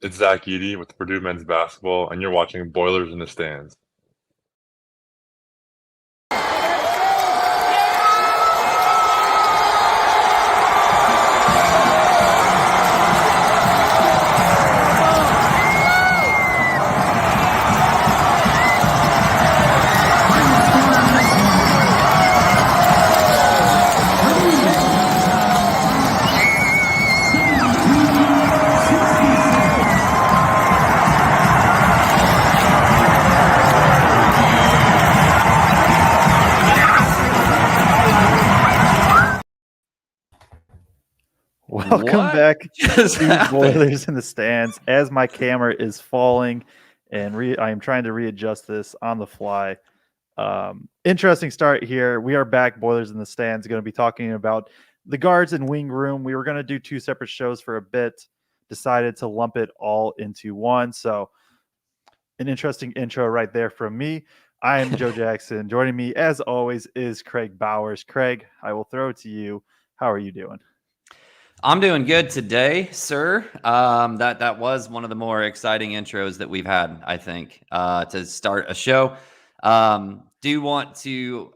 It's Zach Eady with Purdue men's basketball, and you're watching Boilers in the Stands. Welcome back to Boilers in the Stands. As my camera is falling, and I am trying to readjust this on the fly. Interesting start here. We are back, Boilers in the Stands. Going to be talking about the guards and wing room. We were going to do two separate shows for a bit. Decided to lump it all into one. So, an interesting intro right there from me. I am Joe Jackson. Joining me, as always, is Kraig Bowers. Kraig, I will throw it to you. How are you doing? I'm doing good today, sir. That was one of the more exciting intros that we've had, I think, to start a show. Do want to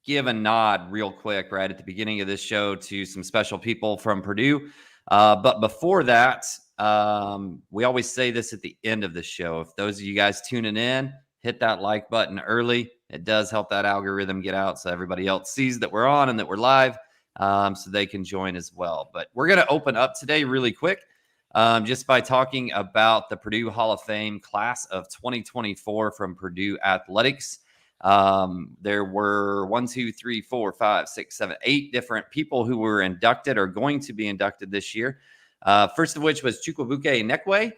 give a nod real quick right at the beginning of this show to some special people from Purdue. But before that, we always say this at the end of the show. If those of you guys tuning in, hit that like button early. It does help that algorithm get out so everybody else sees that we're on and that we're live. So they can join as well. But we're going to open up today really quick just by talking about the Purdue Hall of Fame class of 2024 from Purdue Athletics. There were 8 different people who were inducted or going to be inducted this year. First of which was Chukwubuike Nekwe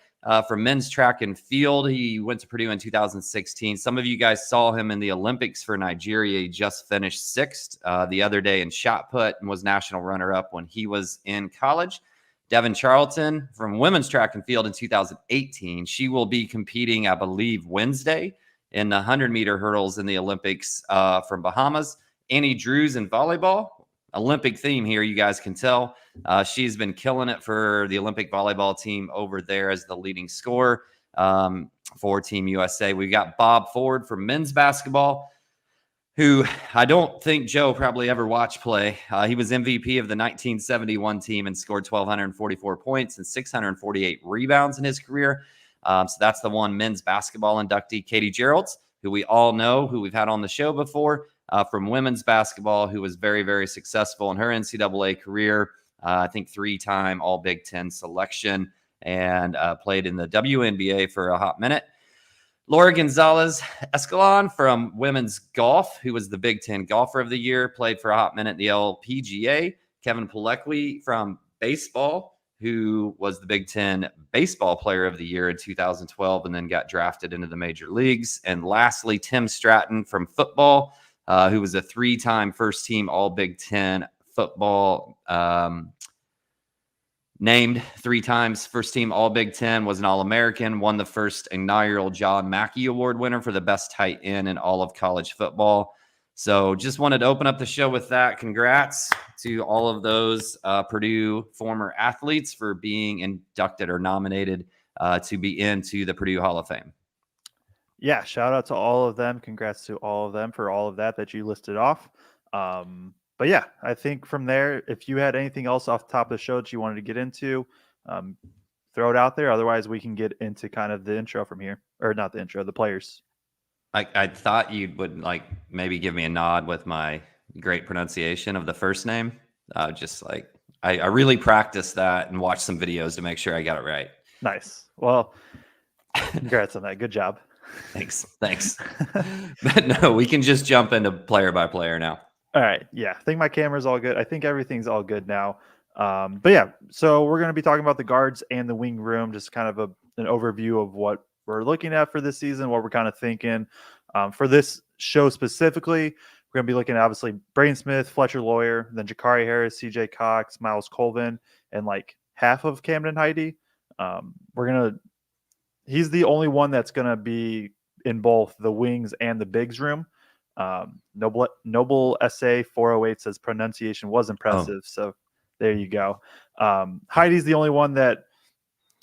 from men's track and field. He went to Purdue in 2016. Some of you guys saw him in the Olympics for Nigeria. He just finished 6th the other day in shot put and was national runner-up when he was in college. Devin Charlton from women's track and field in 2018. She will be competing, I believe, Wednesday in the 100-meter hurdles in the Olympics from Bahamas. Annie Drews in volleyball. Olympic theme here, you guys can tell. She's been killing it for the Olympic volleyball team over there as the leading scorer for Team USA. We've got Bob Ford from men's basketball, who I don't think Joe probably ever watched play. He was MVP of the 1971 team and scored 1,244 points and 648 rebounds in his career. So that's the one men's basketball inductee. Katie Geralds, who we all know, who we've had on the show before. From women's basketball, who was very, very successful in her NCAA career. I think 3-time All Big Ten selection and played in the WNBA for a hot minute. Laura Gonzalez Escalon from women's golf, who was the Big Ten Golfer of the Year, played for a hot minute in the LPGA. Kevin Pilecki from baseball, who was the Big Ten Baseball Player of the Year in 2012 and then got drafted into the major leagues. And lastly, Tim Stratton from football, who was a 3-time first-team All-Big Ten football, named 3 times first-team All-Big Ten, was an All-American, won the first inaugural John Mackey Award winner for the best tight end in all of college football. So just wanted to open up the show with that. Congrats to all of those Purdue former athletes for being inducted or nominated to be into the Purdue Hall of Fame. Yeah, shout out to all of them. Congrats to all of them for all of that you listed off. But yeah, I think from there, if you had anything else off the top of the show that you wanted to get into, throw it out there. Otherwise, we can get into kind of the intro from here. Or not the intro, the players. I thought you would like maybe give me a nod with my great pronunciation of the first name. Just like I really practiced that and watched some videos to make sure I got it right. Nice. Well, congrats on that. Good job. Thanks. But no, we can just jump into player by player now. All right. Yeah. I think my camera's all good. I think everything's all good now. But yeah, so we're going to be talking about the guards and the wing room, just kind of an overview of what we're looking at for this season, what we're kind of thinking. For this show specifically, we're going to be looking at obviously Braden Smith, Fletcher Loyer, then Jakari Harris, CJ Cox, Miles Colvin, and like half of Camden Heide. He's the only one that's going to be in both the wings and the bigs room. Noble SA 408 says pronunciation was impressive. So there you go. Heidi's the only one that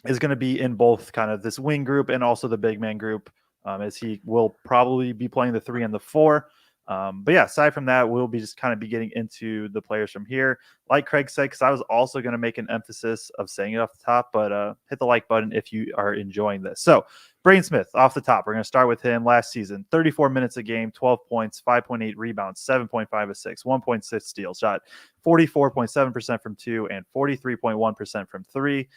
is going to be in both kind of this wing group and also the big man group, as he will probably be playing the 3 and the 4. But yeah, aside from that, we'll be just kind of be getting into the players from here. Like Kraig said, because I was also going to make an emphasis of saying it off the top, but hit the like button if you are enjoying this. So Braden Smith off the top, we're going to start with him. Last season, 34 minutes a game, 12 points, 5.8 rebounds, 7.5 assists, 1.6 steals, shot 44.7% from 2 and 43.1% from 3.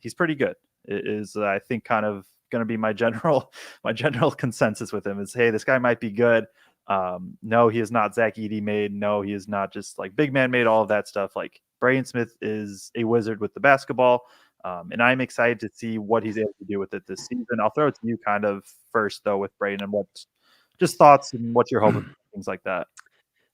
He's pretty good. It is, I think, kind of going to be my general consensus with him is, hey, this guy might be good. No, he is not Zach Edey made. No, he is not just like big man made, all of that stuff. Like Braden Smith is a wizard with the basketball. And I'm excited to see what he's able to do with it this season. I'll throw it to you kind of first though with Braden and what just thoughts and what you're hoping, things like that.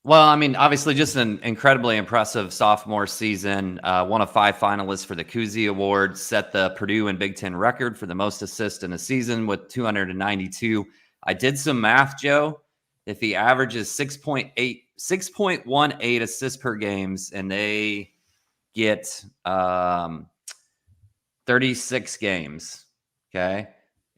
Well, I mean, obviously just an incredibly impressive sophomore season, one of 5 finalists for the Cousy Award, set the Purdue and Big Ten record for the most assists in a season with 292. I did some math, Joe. If he averages 6.18 assists per games and they get 36 games, okay,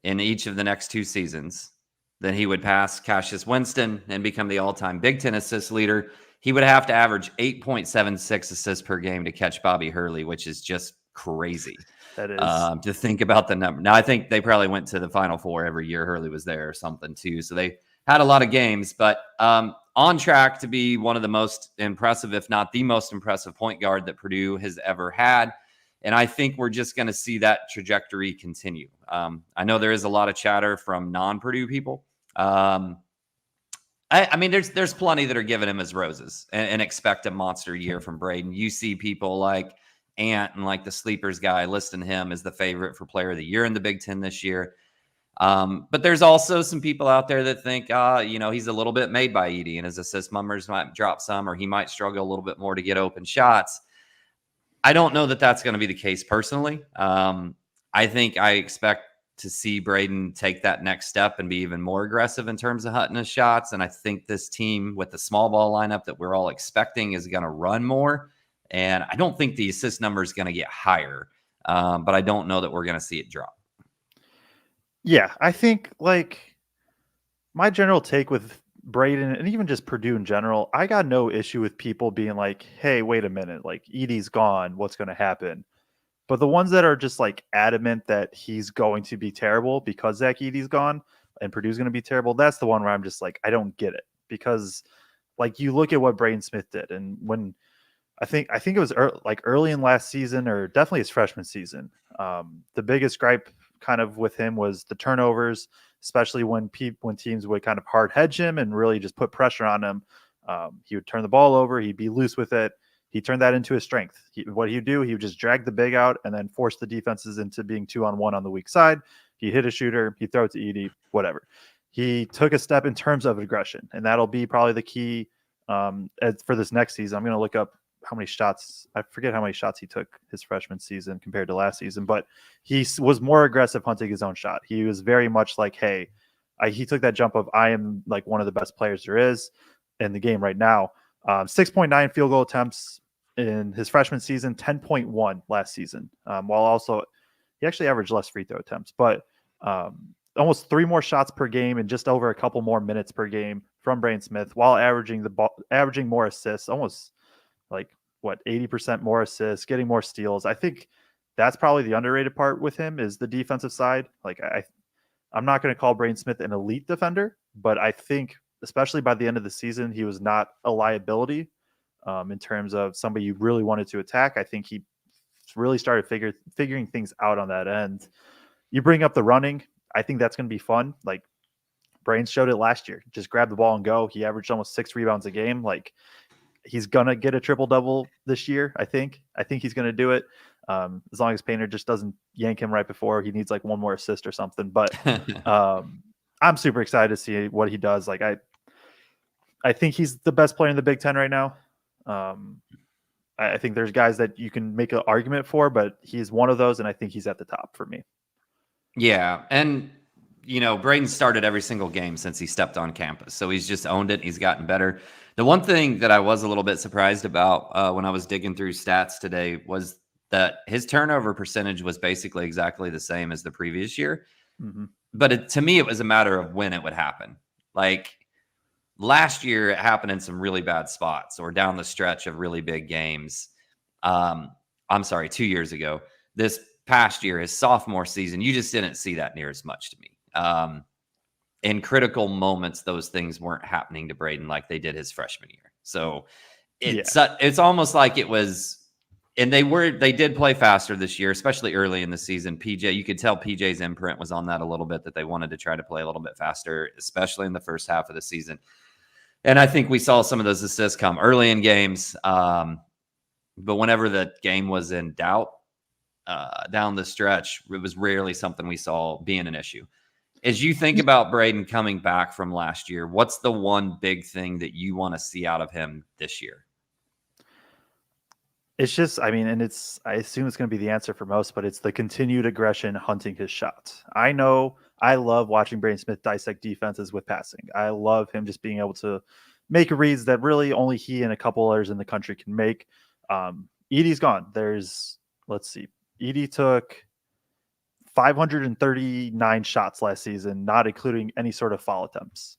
in each of the next 2 seasons, then he would pass Cassius Winston and become the all-time Big Ten assist leader. He would have to average 8.76 assists per game to catch Bobby Hurley, which is just crazy. That is to think about the number. Now, I think they probably went to the Final Four every year Hurley was there or something too. So they had a lot of games, but on track to be one of the most impressive, if not the most impressive point guard that Purdue has ever had. And I think we're just going to see that trajectory continue. I know there is a lot of chatter from non-Purdue people. I mean, there's plenty that are giving him his roses and expect a monster year from Braden. You see people like Ant and like the Sleepers guy listing him as the favorite for player of the year in the Big Ten this year. But there's also some people out there that think, he's a little bit made by Edey and his assist numbers might drop some, or he might struggle a little bit more to get open shots. I don't know that that's going to be the case personally. I expect to see Braden take that next step and be even more aggressive in terms of hunting his shots. And I think this team with the small ball lineup that we're all expecting is going to run more. And I don't think the assist number is going to get higher, but I don't know that we're going to see it drop. Yeah, I think like my general take with Braden and even just Purdue in general, I got no issue with people being like, hey, wait a minute, like Edey's gone. What's going to happen? But the ones that are just like adamant that he's going to be terrible because Zach Edey's gone and Purdue's going to be terrible, that's the one where I'm just like, I don't get it. Because like you look at what Braden Smith did, and when I think it was early in last season or definitely his freshman season, the biggest gripe kind of with him was the turnovers, especially when teams would kind of hard hedge him and really just put pressure on him. He would turn the ball over, he'd be loose with it. He turned that into his strength. What he'd do, he would just drag the big out and then force the defenses into being 2-on-1 on the weak side. He'd hit a shooter, he'd throw it to Edey, whatever. He took a step in terms of aggression, and that'll be probably the key for this next season. I'm going to look up how many shots. I forget how many shots he took his freshman season compared to last season, but he was more aggressive hunting his own shot. He was very much like, hey, he took that jump of I am like one of the best players there is in the game right now. 6.9 field goal attempts in his freshman season, 10.1 last season. While also he actually averaged less free throw attempts, but almost 3 more shots per game and just over a couple more minutes per game from Braden Smith, while averaging more assists, almost like 80% more assists, getting more steals. I think that's probably the underrated part with him is the defensive side. Like I'm not going to call Braden Smith an elite defender, but I think especially by the end of the season, he was not a liability in terms of somebody you really wanted to attack. I think he really started figuring things out on that end. You bring up the running. I think that's going to be fun. Like Braden showed it last year. Just grab the ball and go. He averaged almost 6 rebounds a game. Like he's going to get a triple-double this year, I think. I think he's going to do it. As long as Painter just doesn't yank him right before he needs like 1 more assist or something. But I'm super excited to see what he does. Like I think he's the best player in the Big Ten right now. I think there's guys that you can make an argument for, but he's one of those, and I think he's at the top for me. Yeah, and Braden started every single game since he stepped on campus, so he's just owned it. He's gotten better. The one thing that I was a little bit surprised about when I was digging through stats today was that his turnover percentage was basically exactly the same as the previous year. Mm-hmm. But to me, it was a matter of when it would happen. Like last year, it happened in some really bad spots or down the stretch of really big games. I'm sorry, 2 years ago. This past year, his sophomore season, you just didn't see that near as much to me. In critical moments, those things weren't happening to Braden like they did his freshman year. So it's almost like it was, and they did play faster this year, especially early in the season. PJ, you could tell PJ's imprint was on that a little bit, that they wanted to try to play a little bit faster, especially in the first half of the season. And I think we saw some of those assists come early in games. But whenever the game was in doubt down the stretch, it was rarely something we saw being an issue. As you think about Braden coming back from last year, what's the one big thing that you want to see out of him this year? It's just, I mean, and I assume it's going to be the answer for most, but it's the continued aggression hunting his shot. I know I love watching Braden Smith dissect defenses with passing. I love him just being able to make reads that really only he and a couple others in the country can make. Edey's gone. Let's see. Edey took 539 shots last season, not including any sort of foul attempts.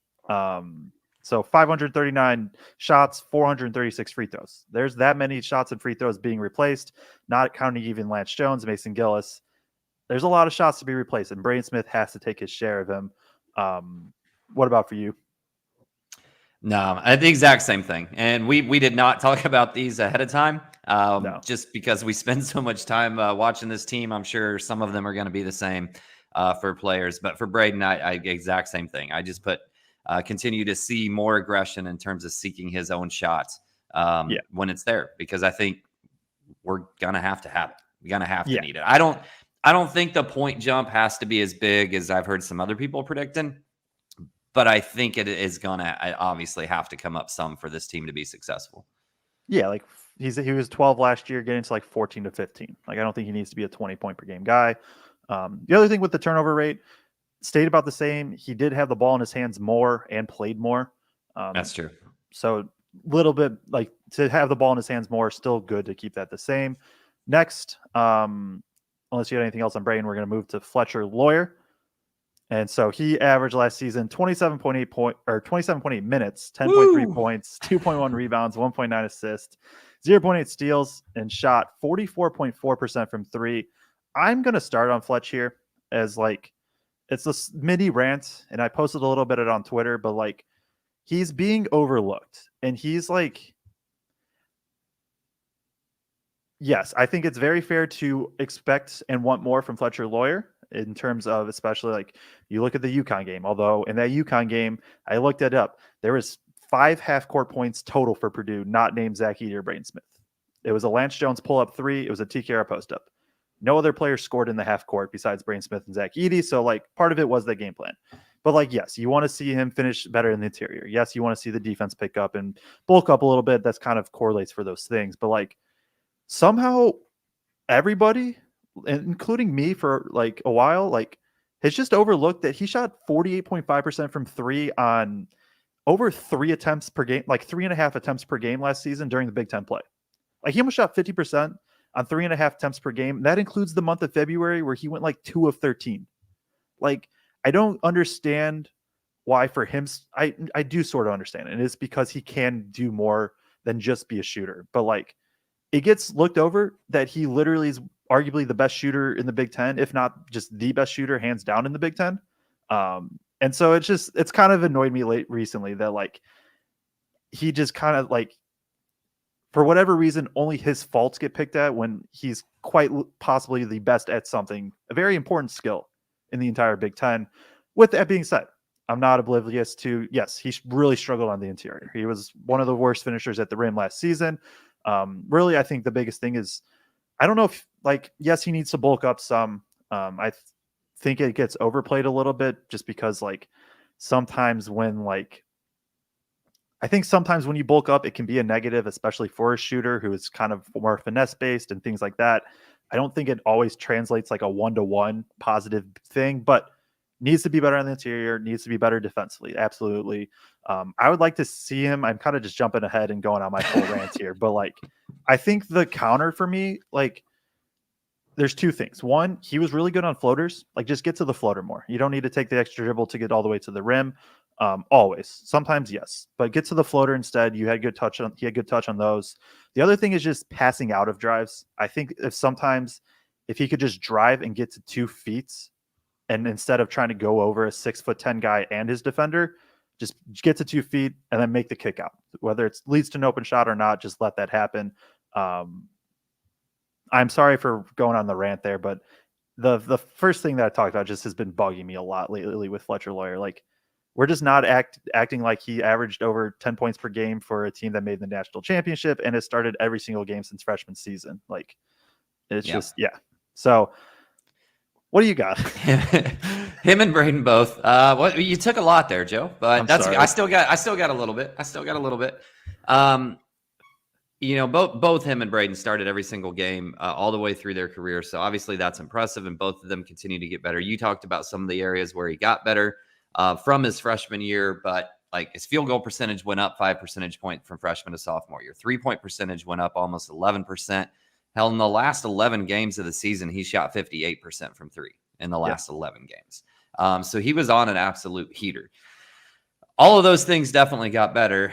So 539 shots, 436 free throws. There's that many shots and free throws being replaced, not counting even Lance Jones, Mason Gillis. There's a lot of shots to be replaced, and Braden Smith has to take his share of them. What about for you? No, the exact same thing. And we did not talk about these ahead of time, just because we spend so much time watching this team. I'm sure some of them are going to be the same for players. But for Braden, I exact same thing. I just put continue to see more aggression in terms of seeking his own shots when it's there, because I think we're going to have to have it. We're going to have to need it. I don't think the point jump has to be as big as I've heard some other people predicting. But I think it is going to obviously have to come up some for this team to be successful. Yeah, like he was 12 last year, getting to like 14 to 15. Like, I don't think he needs to be a 20-point per game guy. The other thing with the turnover rate, stayed about the same. He did have the ball in his hands more and played more. That's true. So little bit, like, to have the ball in his hands more, still good to keep that the same. Next, unless you had anything else on Braden, we're going to move to Fletcher Loyer. And so he averaged last season 27.8 minutes, 10.3 points, 2.1 rebounds, 1.9 assists, 0.8 steals, and shot 44.4% from three. I'm going to start on Fletch here as like, it's a mini rant, and I posted a little bit of it on Twitter, but like, he's being overlooked, and he's like, yes, I think it's very fair to expect and want more from Fletcher Loyer in terms of, especially like, you look at the UConn game, although in that UConn game, I looked it up, there was 5 half-court points total for Purdue, not named Zach Edey or Braden Smith. It was a Lance Jones pull-up 3. It was a TKR post-up. No other player scored in the half-court besides Braden Smith and Zach Edey, so like, part of it was the game plan. But like, yes, you want to see him finish better in the interior. Yes, you want to see the defense pick up and bulk up a little bit. That's kind of correlates for those things. But like, somehow everybody, including me for like a while, like, has just overlooked that he shot 48.5% from three on over 3 attempts per game, like 3.5 attempts per game last season during the Big Ten play. Like, he almost shot 50% on 3.5 attempts per game. That includes the month of February where he went like 2 of 13. Like, I don't understand why for him. I do sort of understand it. And it's because he can do more than just be a shooter. But like, it gets looked over that he literally is arguably the best shooter in the Big Ten, if not just the best shooter hands down in the Big Ten. And so it's kind of annoyed me recently that like, he just kind of like, for whatever reason, only his faults get picked at when he's quite possibly the best at something, a very important skill in the entire Big Ten. With that being said, I'm not oblivious to, yes, he really struggled on the interior. He was one of the worst finishers at the rim last season. Really, I think the biggest thing is, I don't know if, like, yes, he needs to bulk up some. I think it gets overplayed a little bit just because, like, sometimes when, like, I think sometimes when you bulk up, it can be a negative, especially for a shooter who is kind of more finesse based and things like that. I don't think it always translates like a 1-to-1 positive thing, but needs to be better on the interior, needs to be better defensively. Absolutely. I would like to see him. I'm kind of just jumping ahead and going on my full rant here, but like, I think the counter for me, like, there's two things. One, he was really good on floaters. Like, just get to the floater more. You don't need to take the extra dribble to get all the way to the rim. Always. Sometimes, yes, but get to the floater instead. He had good touch on those. The other thing is just passing out of drives. I think if he could just drive and get to 2 feet, and instead of trying to go over a 6'10" guy and his defender, just get to 2 feet and then make the kick out. Whether it leads to an open shot or not, just let that happen. I'm sorry for going on the rant there, but the first thing that I talked about just has been bugging me a lot lately with Fletcher Loyer. Like, we're just not acting like he averaged over 10 points per game for a team that made the national championship and has started every single game since freshman season. Like, it's just, yeah. So what do you got? Him and Braden both. What you took a lot there, Joe, but that's sorry. I still got a little bit. Both him and Braden started every single game all the way through their career. So obviously that's impressive, and both of them continue to get better. You talked about some of the areas where he got better from his freshman year, but like his field goal percentage went up 5 percentage points from freshman to sophomore year. 3-point percentage went up almost 11%. Hell, in the last 11 games of the season, he shot 58% from 3 in the last 11 games. So he was on an absolute heater. All of those things definitely got better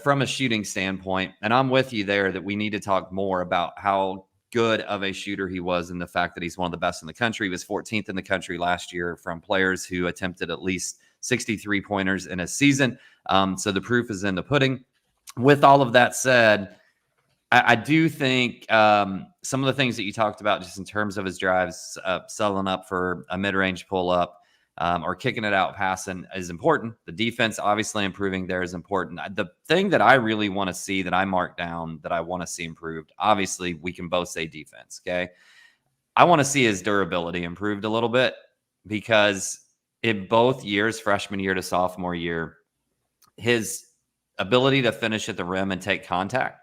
from a shooting standpoint. And I'm with you there that we need to talk more about how good of a shooter he was, and the fact that he's one of the best in the country. He was 14th in the country last year from players who attempted at least 63 pointers in a season. So the proof is in the pudding. With all of that said, I do think some of the things that you talked about just in terms of his drives, selling up for a mid-range pull-up, or kicking it out passing is important. The defense obviously improving there is important. The thing that I really want to see, that I marked down, that I want to see improved, obviously we can both say defense, okay? I want to see his durability improved a little bit, because in both years, freshman year to sophomore year, his ability to finish at the rim and take contact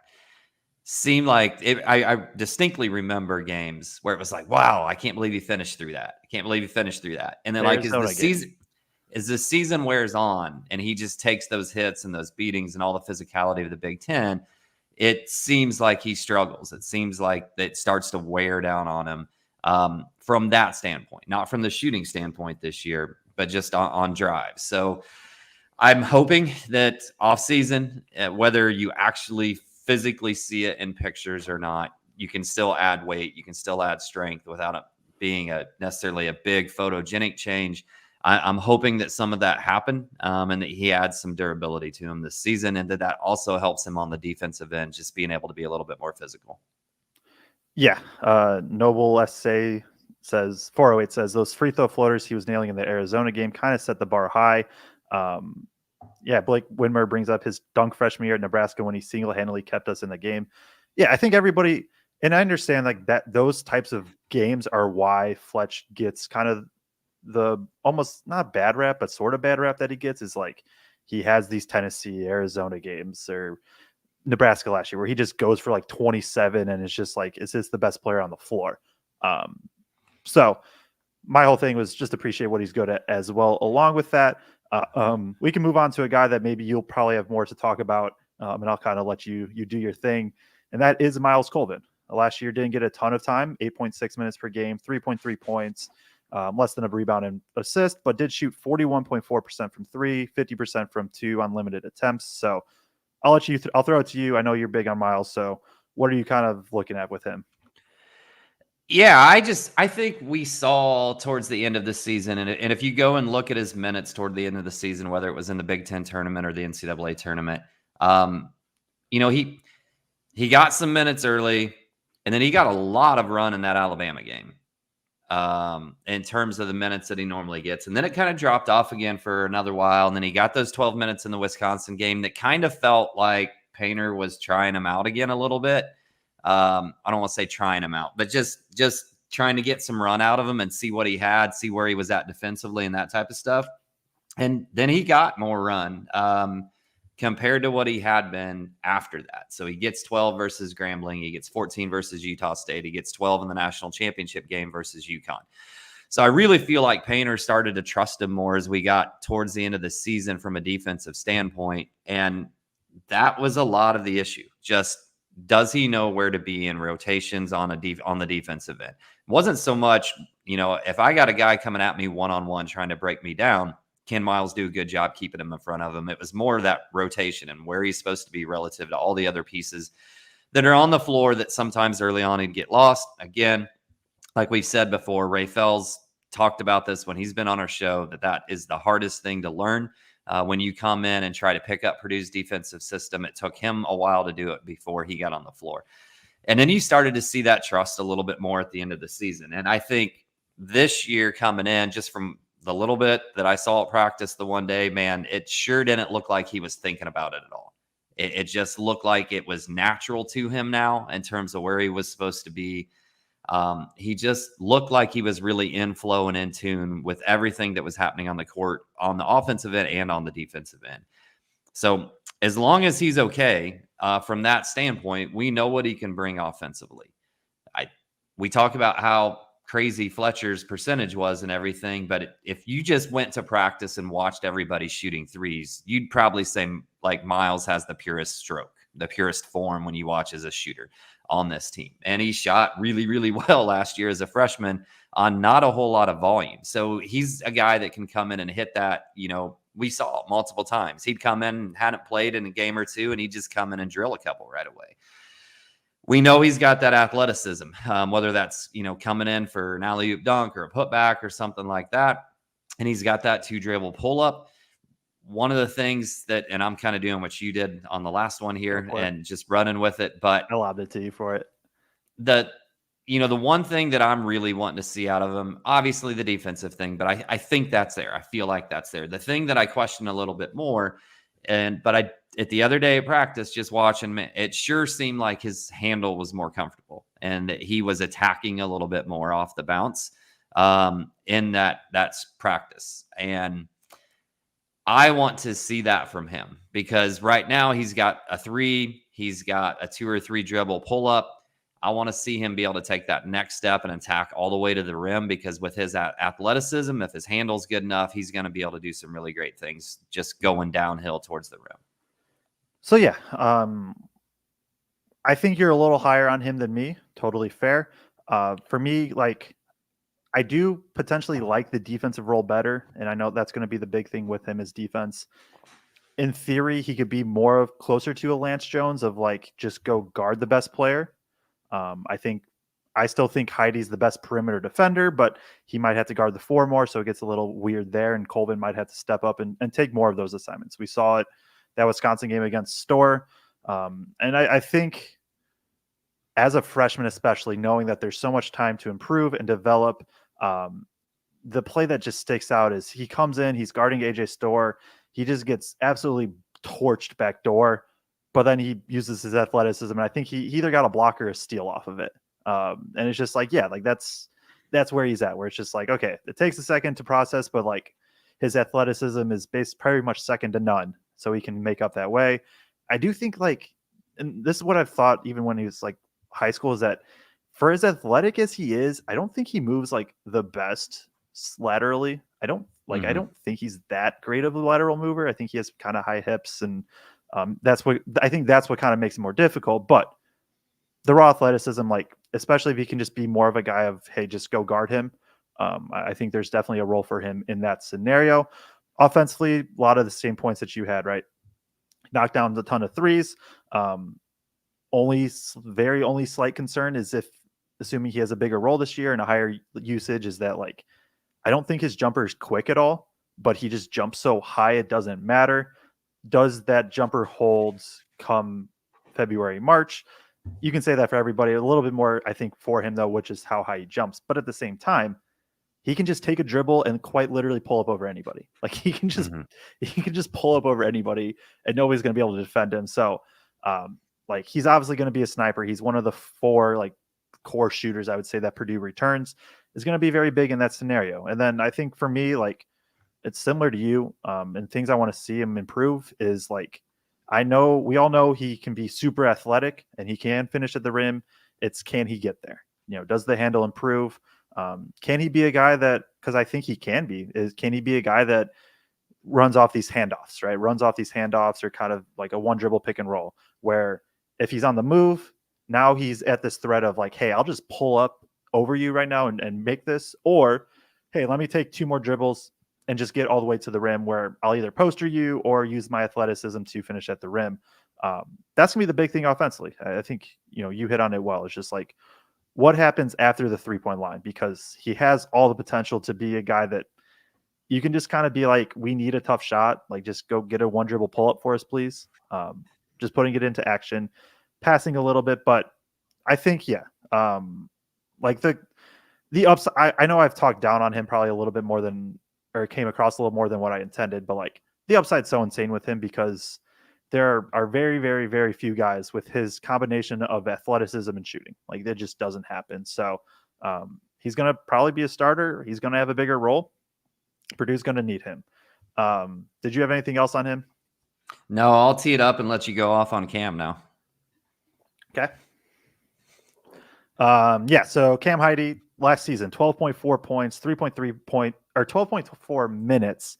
seemed like I distinctly remember games where it was like, wow, I can't believe he finished through that. I can't believe he finished through that. And then like as the season wears on and he just takes those hits and those beatings and all the physicality of the Big Ten, it seems like he struggles. It seems like it starts to wear down on him from that standpoint, not from the shooting standpoint this year, but just on drives. So I'm hoping that offseason, whether you actually physically see it in pictures or not, you can still add weight, you can still add strength without it being necessarily a big photogenic change. I'm hoping that some of that happened, and that he adds some durability to him this season, and that also helps him on the defensive end, just being able to be a little bit more physical. Yeah. Noble SA says, 408 says, those free throw floaters he was nailing in the Arizona game kind of set the bar high. Blake Widmer brings up his dunk freshman year at Nebraska when he single-handedly kept us in the game. Yeah, I think everybody, and I understand like that those types of games are why Fletch gets kind of the almost not bad rap, but sort of bad rap that he gets, is like he has these Tennessee, Arizona games, or Nebraska last year, where he just goes for like 27 and it's just like, is this the best player on the floor? So my whole thing was just appreciate what he's good at as well. Along with that, we can move on to a guy that maybe you'll probably have more to talk about, and I'll kind of let you do your thing, and that is Miles Colvin. Last year didn't get a ton of time, 8.6 minutes per game, 3.3 points, less than a rebound and assist, but did shoot 41.4% from 3, 50% from 2 on limited attempts. So I'll let you. I'll throw it to you. I know you're big on Miles, so what are you kind of looking at with him? Yeah, I think we saw towards the end of the season, and if you go and look at his minutes toward the end of the season, whether it was in the Big Ten tournament or the NCAA tournament, he got some minutes early, and then he got a lot of run in that Alabama game in terms of the minutes that he normally gets. And then it kind of dropped off again for another while, and then he got those 12 minutes in the Wisconsin game that kind of felt like Painter was trying him out again a little bit. I don't want to say trying him out, but just trying to get some run out of him and see what he had, see where he was at defensively and that type of stuff. And then he got more run compared to what he had been after that. So he gets 12 versus Grambling. He gets 14 versus Utah State. He gets 12 in the national championship game versus UConn. So I really feel like Painter started to trust him more as we got towards the end of the season from a defensive standpoint. And that was a lot of the issue. Just does he know where to be in rotations on the defensive end? It wasn't so much, if I got a guy coming at me one-on-one trying to break me down, can Miles do a good job keeping him in front of him? It was more of that rotation and where he's supposed to be relative to all the other pieces that are on the floor that sometimes early on he'd get lost. Again, like we've said before, Ray Fells talked about this when he's been on our show, that is the hardest thing to learn. When you come in and try to pick up Purdue's defensive system, it took him a while to do it before he got on the floor. And then you started to see that trust a little bit more at the end of the season. And I think this year coming in, just from the little bit that I saw at practice the one day, man, it sure didn't look like he was thinking about it at all. It just looked like it was natural to him now in terms of where he was supposed to be. He just looked like he was really in flow and in tune with everything that was happening on the court, on the offensive end and on the defensive end. So as long as he's okay, from that standpoint, we know what he can bring offensively. We talk about how crazy Fletcher's percentage was and everything, but if you just went to practice and watched everybody shooting threes, you'd probably say like Miles has the purest stroke, the purest form when you watch as a shooter on this team. And he shot really, really well last year as a freshman on not a whole lot of volume. So he's a guy that can come in and hit that, we saw multiple times. He'd come in and hadn't played in a game or two, and he'd just come in and drill a couple right away. We know he's got that athleticism, whether that's, coming in for an alley-oop dunk or a putback or something like that. And he's got that 2-dribble pull-up. One of the things that, and I'm kind of doing what you did on the last one here and just running with it, but I lobbed it to you for it. The one thing that I'm really wanting to see out of him, obviously the defensive thing, but I think that's there. I feel like that's there. The thing that I question a little bit more, at the other day at practice, just watching, it sure seemed like his handle was more comfortable and that he was attacking a little bit more off the bounce in that's practice. And I want to see that from him because right now he's got a 3, he's got a 2 or 3 dribble pull up. I want to see him be able to take that next step and attack all the way to the rim because with his athleticism, if his handle's good enough, he's going to be able to do some really great things just going downhill towards the rim. So yeah, I think you're a little higher on him than me. Totally fair. For me, I do potentially like the defensive role better, and I know that's going to be the big thing with him is defense. In theory, he could be closer to a Lance Jones of just go guard the best player. I still think Heide's the best perimeter defender, but he might have to guard the 4 more, so it gets a little weird there, and Colvin might have to step up and take more of those assignments. We saw it that Wisconsin game against Storr, and I think as a freshman, especially knowing that there's so much time to improve and develop, the play that just sticks out is he comes in, he's guarding AJ Storr, he just gets absolutely torched back door, but then he uses his athleticism, and I think he either got a block or a steal off of it. And it's just that's where he's at, where it's just okay, it takes a second to process, but his athleticism is pretty much second to none, so he can make up that way. I do think and this is what I've thought even when he was high school, is that for as athletic as he is, I don't think he moves the best laterally. I don't think he's that great of a lateral mover. I think he has kind of high hips, and that's what kind of makes it more difficult. But the raw athleticism, especially if he can just be more of a guy of, hey, just go guard him. I think there's definitely a role for him in that scenario. Offensively, a lot of the same points that you had, right? Knocked down a ton of threes. Only slight concern is assuming he has a bigger role this year and a higher usage, is that I don't think his jumper is quick at all, but he just jumps so high it doesn't matter. Does that jumper hold come February, March? You can say that for everybody. A little bit more, I think, for him though, which is how high he jumps. But at the same time, he can just take a dribble and quite literally pull up over anybody. He can just pull up over anybody, and nobody's going to be able to defend him. So, he's obviously going to be a sniper. He's one of the 4 core shooters, I would say, that Purdue returns, is going to be very big in that scenario. And then I think for me, it's similar to you, and things I want to see him improve is we all know he can be super athletic and he can finish at the rim. It's, can he get there? Does the handle improve? Can he be a guy that, because I think he can he be a guy that runs off these handoffs, right? Runs off these handoffs, or kind of a 1 dribble pick and roll, where if he's on the move, now he's at this threat of like, hey, I'll just pull up over you right now and make this, or hey, let me take 2 more dribbles and just get all the way to the rim where I'll either poster you or use my athleticism to finish at the rim. That's gonna be the big thing offensively. I think you hit on it well. It's just like what happens after the 3-point line, because he has all the potential to be a guy that you can just kind of be like, we need a tough shot. Like, just go get a 1 dribble pull up for us, please. Just putting it into action, passing a little bit. But I think, like the upside, I know I've talked down on him probably a little bit more than, or came across a little more than what I intended, but like the upside's so insane with him because there are very, very, very few guys with his combination of athleticism and shooting. Like, that just doesn't happen. So he's going to probably be a starter. He's going to have a bigger role. Purdue's going to need him. Did you have anything else on him? No, I'll tee it up and let you go off on Cam now. Okay. So Cam Heide last season, 12.4 points, 12.4 minutes,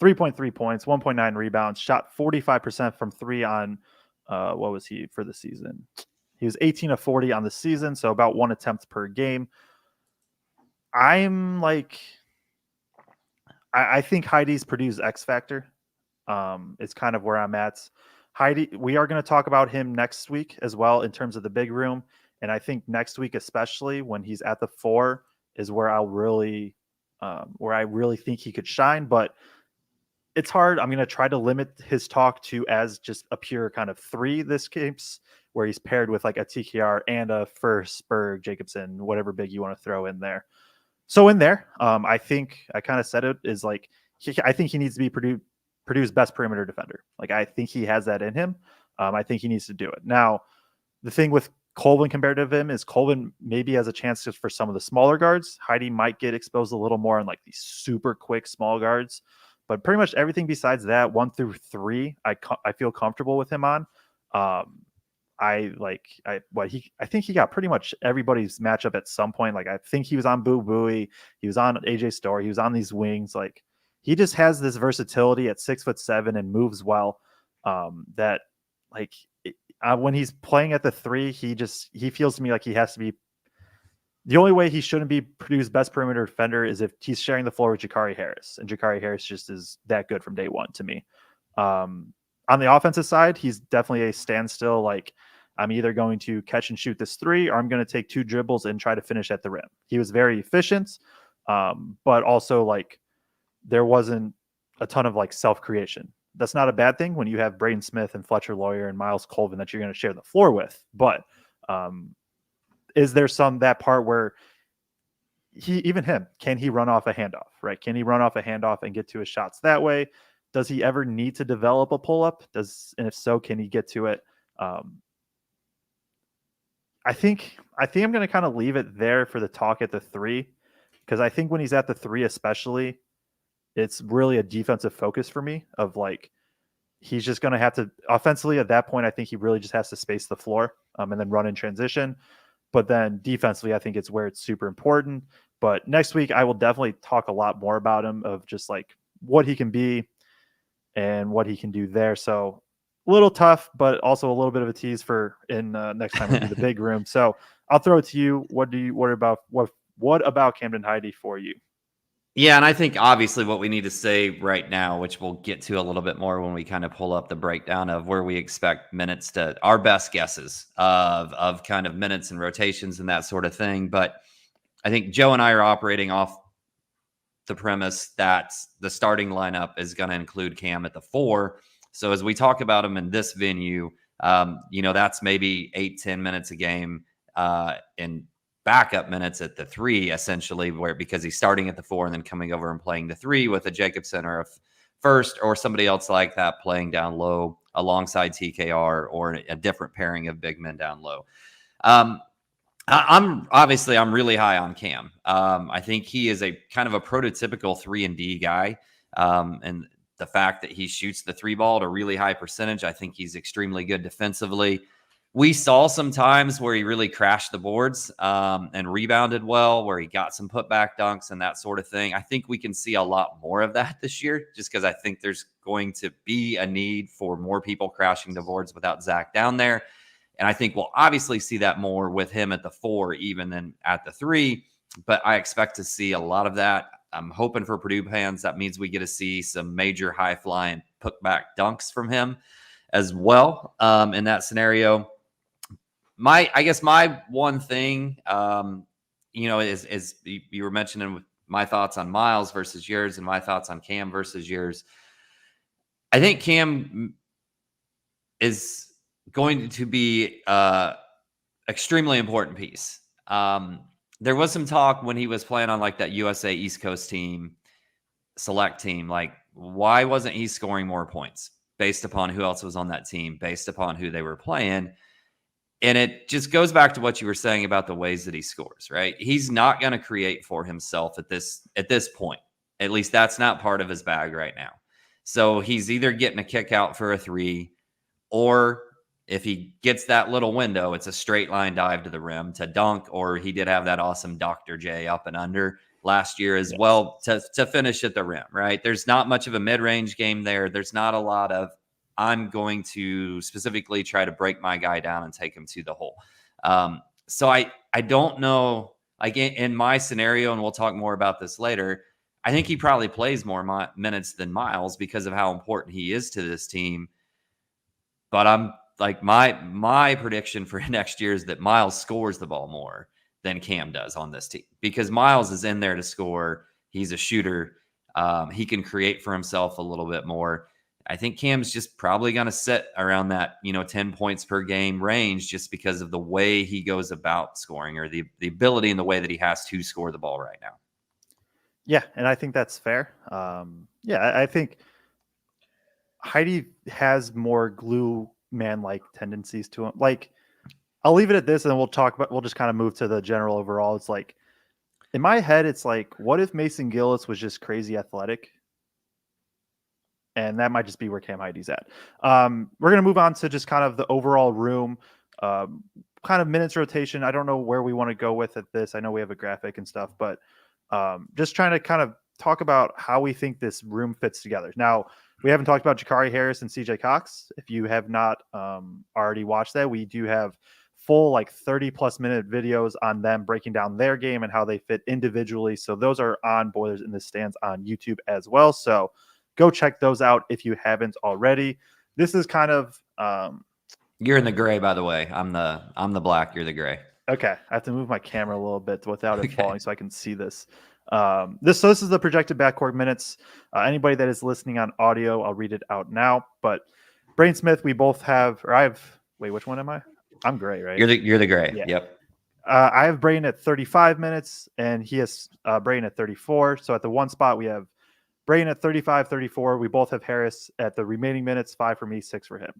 3.3 points, 1.9 rebounds, shot 45% from 3 on, what was he for the season? He was 18 of 40 on the season, so about 1 attempt per game. I'm like, I think Heidi's Purdue's X factor. It's kind of where I'm at. Heide, we are going to talk about him next week as well in terms of the big room. And I think next week, especially when he's at the 4, is where I really think he could shine. But it's hard. I'm going to try to limit his talk to as just a pure kind of 3 this case, where he's paired with like a TKR and a First, Berg, Jacobson, whatever big you want to throw in there. So in there, I think I kind of said it is like, I think he needs to be Purdue's best perimeter defender. Like, I think he has that in him. I think he needs to do it. Now, the thing with Colvin compared to him is Colvin maybe has a chance for some of the smaller guards. Heide might get exposed a little more on like these super quick small guards, but pretty much everything besides that, 1 through 3, I feel comfortable with him on. I think he got pretty much everybody's matchup at some point. Like, I think he was on Boo Buie, he was on AJ Story, he was on these wings. Like, he just has this versatility at 6'7" and moves well. That like when he's playing at the 3, he feels to me like he has to be. The only way he shouldn't be Purdue's best perimeter defender is if he's sharing the floor with Jakari Harris, and Jakari Harris just is that good from day one to me. On the offensive side, he's definitely a standstill. Like, I'm either going to catch and shoot this 3, or I'm going to take 2 dribbles and try to finish at the rim. He was very efficient, but also like there wasn't a ton of like self-creation. That's not a bad thing when you have Braden Smith and Fletcher Loyer and Miles Colvin that you're going to share the floor with. But is there that part where can he run off a handoff, right? Can he run off a handoff and get to his shots that way? Does he ever need to develop a pull-up? And if so, can he get to it? I think I'm going to kind of leave it there for the talk at the 3, because I think when he's at the 3 especially, it's really a defensive focus for me of like, he's just going to have to offensively at that point. I think he really just has to space the floor and then run in transition. But then defensively, I think it's where it's super important. But next week, I will definitely talk a lot more about him, of just like what he can be and what he can do there. So a little tough, but also a little bit of a tease for next time we do the big room. So I'll throw it to you. What about Camden Heide for you? Yeah, and I think obviously what we need to say right now, which we'll get to a little bit more when we kind of pull up the breakdown of where we expect minutes to, our best guesses of kind of minutes and rotations and that sort of thing. But I think Joe and I are operating off the premise that the starting lineup is going to include Cam at the 4. So as we talk about him in this venue, that's maybe 8-10 minutes a game in backup minutes at the 3, essentially, because he's starting at the 4 and then coming over and playing the 3 with a Jacobson or a First or somebody else like that playing down low alongside TKR, or a different pairing of big men down low. I'm really high on Cam. I think he is a kind of a prototypical 3-and-D guy. And the fact that he shoots the 3 ball at a really high percentage, I think he's extremely good defensively. We saw some times where he really crashed the boards and rebounded well, where he got some putback dunks and that sort of thing. I think we can see a lot more of that this year, just because I think there's going to be a need for more people crashing the boards without Zach down there. And I think we'll obviously see that more with him at the 4 even than at the 3. But I expect to see a lot of that. I'm hoping for Purdue fans that means we get to see some major high-flying putback dunks from him as well in that scenario. I guess my one thing, is you were mentioning my thoughts on Miles versus yours and my thoughts on Cam versus yours. I think Cam is going to be extremely important piece. There was some talk when he was playing on like that USA East Coast team, select team, like why wasn't he scoring more points based upon who else was on that team, based upon who they were playing? And it just goes back to what you were saying about the ways that he scores, right? He's not going to create for himself at this point. At least that's not part of his bag right now. So he's either getting a kick out for a 3, or if he gets that little window, it's a straight line dive to the rim to dunk, or he did have that awesome Dr. J up and under last year as well to finish at the rim, right? There's not much of a mid-range game there. There's not a lot of, I'm going to specifically try to break my guy down and take him to the hole. So I don't know, like in my scenario, and we'll talk more about this later, I think he probably plays more minutes than Miles because of how important he is to this team. But I'm like, my prediction for next year is that Miles scores the ball more than Cam does on this team, because Miles is in there to score. He's a shooter. He can create for himself a little bit more. I think Cam's just probably going to sit around that, 10 points per game range just because of the way he goes about scoring, or the ability and the way that he has to score the ball right now. Yeah, and I think that's fair. I think Heide has more glue man-like tendencies to him. Like, I'll leave it at this, and then we'll just kind of move to the general overall. It's like, in my head, it's like, what if Mason Gillis was just crazy athletic? And that might just be where Cam Heide's at. We're going to move on to just kind of the overall room, kind of minutes rotation. I don't know where we want to go with at this. I know we have a graphic and stuff, but just trying to kind of talk about how we think this room fits together. Now, we haven't talked about Jakari Harris and CJ Cox. If you have not already watched that, we do have full like 30+ minute videos on them breaking down their game and how they fit individually. So those are on Boilers in the Stands on YouTube as well. So go check those out if you haven't already. This is kind of you're in the gray, by the way. I'm the black, you're the gray. Okay. I have to move my camera a little bit without it falling so I can see this. This is the projected backcourt minutes. Anybody that is listening on audio, I'll read it out now. But Braden Smith, we both have, or I have, wait, which one am I? I'm gray, right? You're the gray. Yeah. Yep. I have Braden at 35 minutes, and he has Braden at 34. So at the one spot, we have Braden at 35, 34. We both have Harris at the remaining minutes, 5 for me, 6 for him.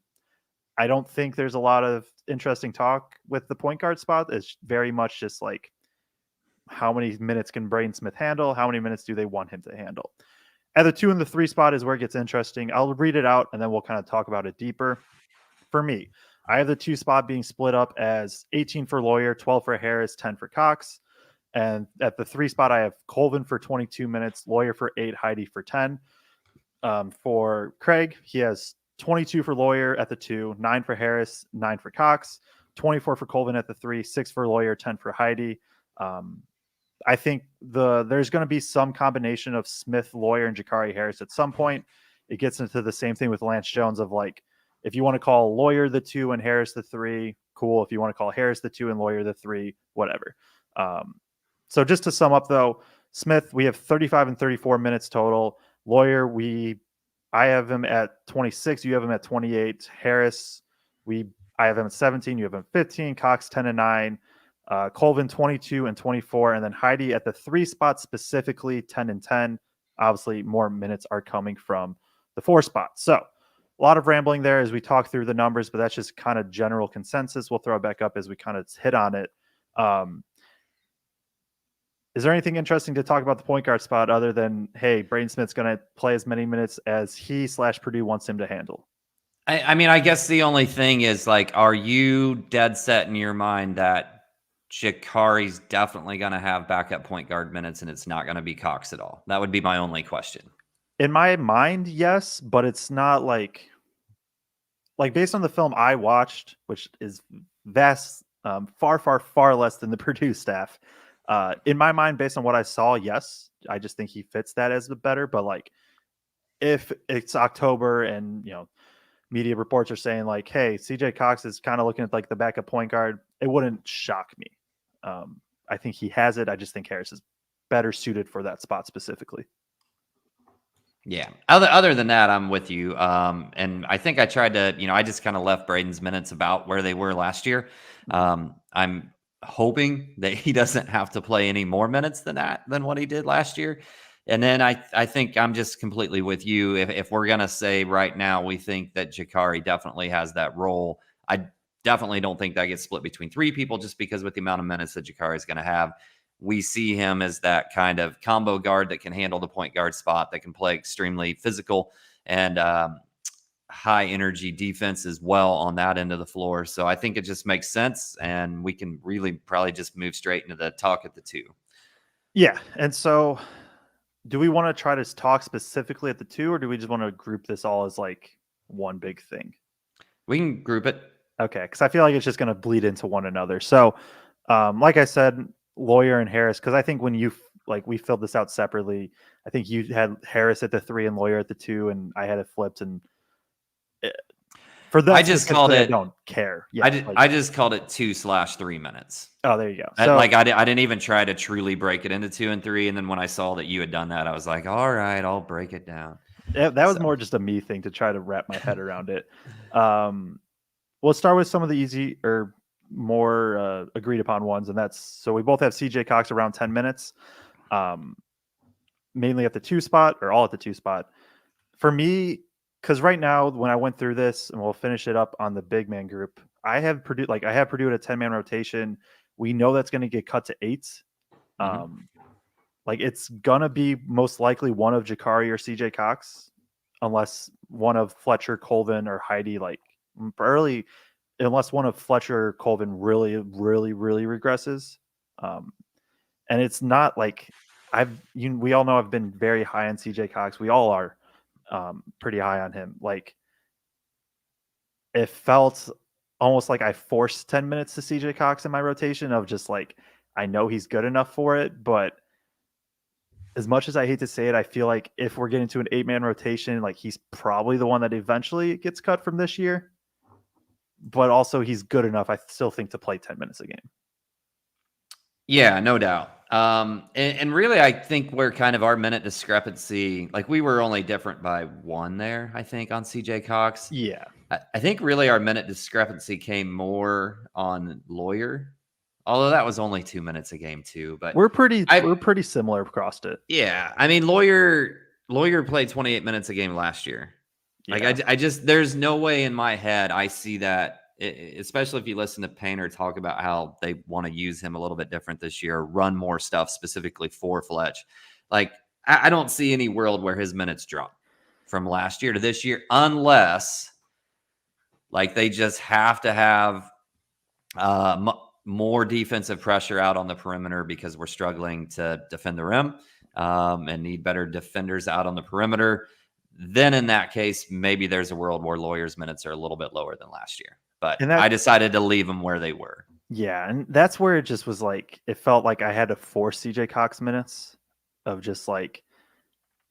I don't think there's a lot of interesting talk with the point guard spot. It's very much just like, how many minutes can Braden Smith handle? How many minutes do they want him to handle? At the 2 and the 3 spot is where it gets interesting. I'll read it out, and then we'll kind of talk about it deeper. For me, I have the 2 spot being split up as 18 for Loyer, 12 for Harris, 10 for Cox. And at the 3 spot, I have Colvin for 22 minutes, Loyer for 8, Heide for 10. For Kraig, he has 22 for Loyer at the 2, 9 for Harris, 9 for Cox, 24 for Colvin at the 3, 6 for Loyer, 10 for Heide. I think there's going to be some combination of Smith, Loyer, and Jakari Harris at some point. It gets into the same thing with Lance Jones of like, if you want to call Loyer the 2 and Harris the 3, cool. If you want to call Harris the 2 and Loyer the 3, whatever. So just to sum up though, Smith, we have 35 and 34 minutes total. Loyer, I have him at 26. You have him at 28. Harris, I have him at 17. You have him at 15. Cox 10 and 9. Colvin 22 and 24. And then Heide at the 3 spot specifically 10 and 10. Obviously, more minutes are coming from the 4 spot. So a lot of rambling there as we talk through the numbers, but that's just kind of general consensus. We'll throw it back up as we kind of hit on it. Is there anything interesting to talk about the point guard spot other than, hey, Braden Smith's going to play as many minutes as he/Purdue wants him to handle? I mean, I guess the only thing is, like, are you dead set in your mind that Jakari's definitely going to have backup point guard minutes and it's not going to be Cox at all? That would be my only question. In my mind, yes, but it's not like like based on the film I watched, which is vast, far less than the Purdue staff. In my mind, based on what I saw, yes, I just think he fits that as the better. But like, if it's October and media reports are saying like, hey, CJ Cox is kind of looking at like the backup point guard, it wouldn't shock me. I think he has it. I just think Harris is better suited for that spot specifically. Yeah. Other than that, I'm with you. And I think I tried to, I just kind of left Braden's minutes about where they were last year. I'm hoping that he doesn't have to play any more minutes than what he did last year. And then I think I'm just completely with you. If we're going to say right now, we think that Jakari definitely has that role. I definitely don't think that gets split between three people just because with the amount of minutes that Jakari is going to have. We see him as that kind of combo guard that can handle the point guard spot, that can play extremely physical and high energy defense as well on that end of the floor. So I think it just makes sense. And we can really probably just move straight into the talk at the two. Yeah. And so do we want to try to talk specifically at the two, or do we just want to group this all as like one big thing? We can group it. Okay. Because I feel like it's just going to bleed into one another. So like I said, Loyer and Harris, because I think when we filled this out separately, I think you had Harris at the 3 and Loyer at the 2, and I had it flipped. And for that, I just called it. I don't care. Yeah, I just called it 2/3 minutes. Oh, there you go. So, I didn't even try to truly break it into 2 and 3. And then when I saw that you had done that, I was like, all right, I'll break it down. That was more just a me thing to try to wrap my head around it. We'll start with some of the easy or more agreed upon ones, and that's so we both have CJ Cox around 10 minutes, mainly at the 2 spot or all at the 2 spot. For me, because right now when I went through this, and we'll finish it up on the big man group, I have Purdue at a 10-man rotation. We know that's going to get cut to 8. Like it's gonna be most likely one of Jakari or CJ Cox, unless one of Fletcher, Colvin, or Heide unless one of Fletcher, Colvin really regresses. And it's not like we all know I've been very high on CJ Cox. We all are pretty high on him. Like it felt almost like I forced 10 minutes to CJ Cox in my rotation of just like, I know he's good enough for it, but as much as I hate to say it, I feel like if we're getting to an 8-man rotation, like he's probably the one that eventually gets cut from this year. But also he's good enough, I still think, to play 10 minutes a game. Yeah, no doubt. And really, I think we're kind of our minute discrepancy, like we were only different by 1 there, I think, on CJ Cox. Yeah. I think really our minute discrepancy came more on Loyer, although that was only 2 minutes a game too. But we're pretty similar across it. Yeah. I mean, Loyer played 28 minutes a game last year. Like I just there's no way in my head I see that, especially if you listen to Painter talk about how they want to use him a little bit different this year, run more stuff specifically for Fletch. Like I don't see any world where his minutes drop from last year to this year, unless like they just have to have more defensive pressure out on the perimeter because we're struggling to defend the rim and need better defenders out on the perimeter. Then in that case, maybe there's a world where Loyer's minutes are a little bit lower than last year. But I decided to leave them where they were. Yeah, and that's where it just was like, it felt like I had to force CJ Cox minutes of just like,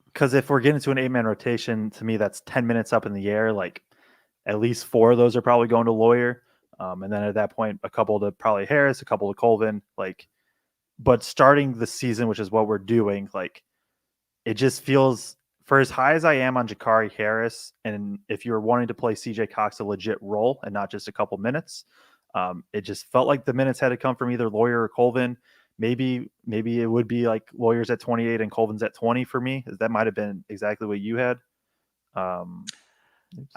because if we're getting to an 8-man rotation, to me, that's 10 minutes up in the air. Like at least 4 of those are probably going to Loyer. And then at that point, a couple to probably Harris, a couple to Colvin. Like, but starting the season, which is what we're doing, like it just feels, for as high as I am on Jakari Harris, and if you're wanting to play CJ Cox a legit role and not just a couple minutes, it just felt like the minutes had to come from either Loyer or Colvin. Maybe it would be like Loyer's at 28 and Colvin's at 20 for me. That might have been exactly what you had. I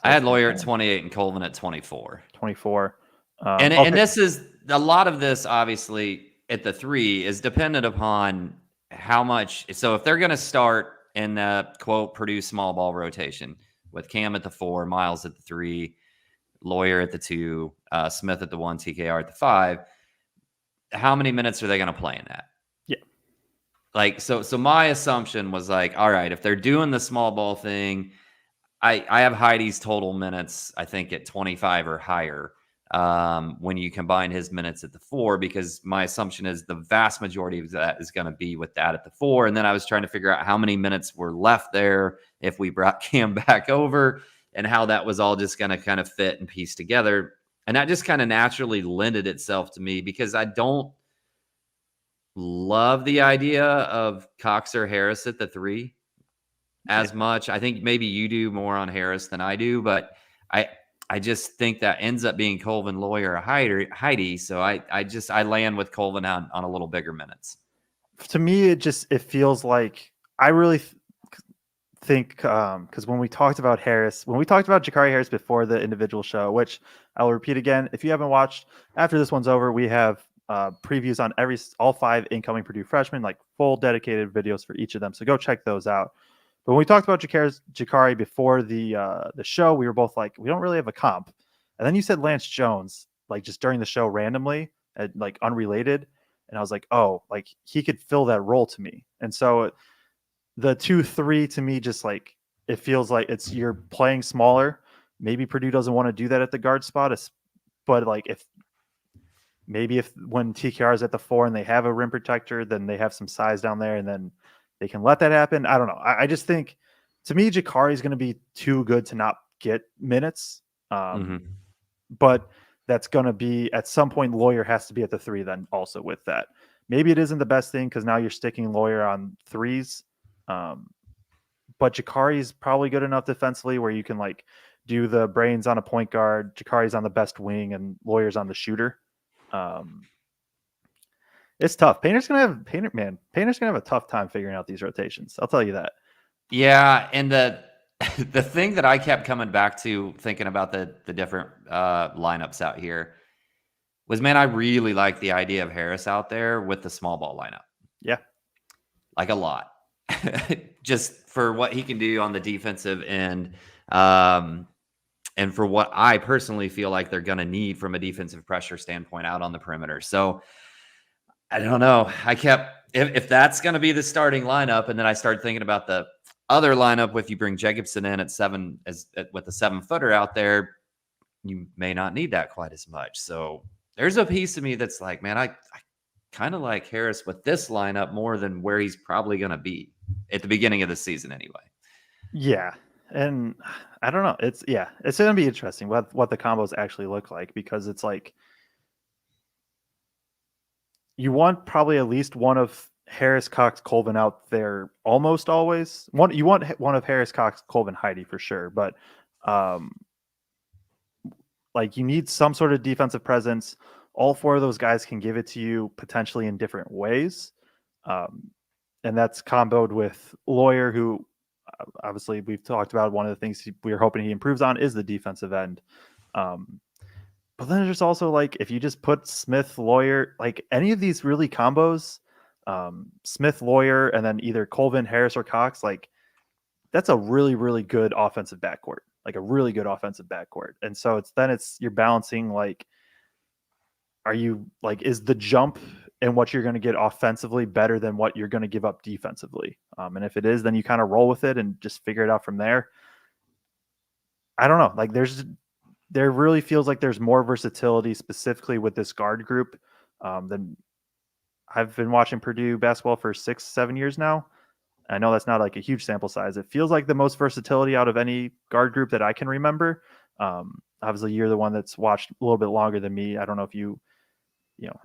had Loyer at 28 and Colvin at 24. 24. And this is a lot of this, obviously, at the 3 is dependent upon how much. So if they're going to start in the quote Purdue small ball rotation with Cam at the 4, Miles at the 3, Loyer at the 2, Smith at the 1, TKR at the 5, how many minutes are they going to play in that? Yeah. Like, so my assumption was like, all right, if they're doing the small ball thing, I have Heide's total minutes, I think, at 25 or higher when you combine his minutes at the 4, because my assumption is the vast majority of that is going to be with that at the 4. And then I was trying to figure out how many minutes were left there if we brought Cam back over and how that was all just going to kind of fit and piece together. And that just kind of naturally lended itself to me because I don't love the idea of Cox or Harris at the 3 as much. I think maybe you do more on Harris than I do, but I just think that ends up being Colvin, Loyer, or Heide. So I land with Colvin on a little bigger minutes. To me, it feels like I really think because when we talked about Jakari Harris before the individual show, which I'll repeat again, if you haven't watched, after this one's over, we have previews on all 5 incoming Purdue freshmen, like full dedicated videos for each of them. So go check those out. But when we talked about Jakari before the show, we were both like, we don't really have a comp. And then you said Lance Jones, like just during the show randomly, like unrelated. And I was like, oh, like he could fill that role to me. And so the 2-3 to me, just like, it feels like you're playing smaller. Maybe Purdue doesn't want to do that at the guard spot. But like if when TKR is at the 4 and they have a rim protector, then they have some size down there and then they can let that happen. I don't know. I just think, to me, Jakari is going to be too good to not get minutes. But that's going to be, at some point, Loyer has to be at the 3 then also with that. Maybe it isn't the best thing because now you're sticking Loyer on 3s. But Jakari is probably good enough defensively where you can like do the brains on a point guard, Jakari's on the best wing, and Loyer's on the shooter. It's tough. Painter's gonna have a tough time figuring out these rotations. I'll tell you that. Yeah, and the thing that I kept coming back to thinking about the different lineups out here was, man, I really like the idea of Harris out there with the small ball lineup. Yeah, like a lot, just for what he can do on the defensive end, and for what I personally feel like they're going to need from a defensive pressure standpoint out on the perimeter. So I don't know. If that's going to be the starting lineup, and then I started thinking about the other lineup, if you bring Jacobson in at 7 with a 7-footer out there, you may not need that quite as much. So there's a piece of me that's like, man, I kind of like Harris with this lineup more than where he's probably going to be at the beginning of the season anyway. Yeah. And I don't know. It's going to be interesting what the combos actually look like, because it's like, you want probably at least one of Harris, Cox, Colvin out there almost always. You want one of Harris, Cox, Colvin, Heide for sure. But like you need some sort of defensive presence. All 4 of those guys can give it to you potentially in different ways. And that's comboed with Loyer, who obviously we've talked about. One of the things we're hoping he improves on is the defensive end. But then there's also like, if you just put Smith, Loyer, like any of these really combos, Smith, Loyer, and then either Colvin, Harris, or Cox, like that's a really, really good offensive backcourt, And so you're balancing, like, is the jump and what you're going to get offensively better than what you're going to give up defensively? And if it is, then you kind of roll with it and just figure it out from there. I don't know. Like there really feels like there's more versatility specifically with this guard group than I've been watching Purdue basketball for 6-7 years now. I know that's not like a huge sample size. It feels like the most versatility out of any guard group that I can remember. Obviously you're the one that's watched a little bit longer than me. I don't know if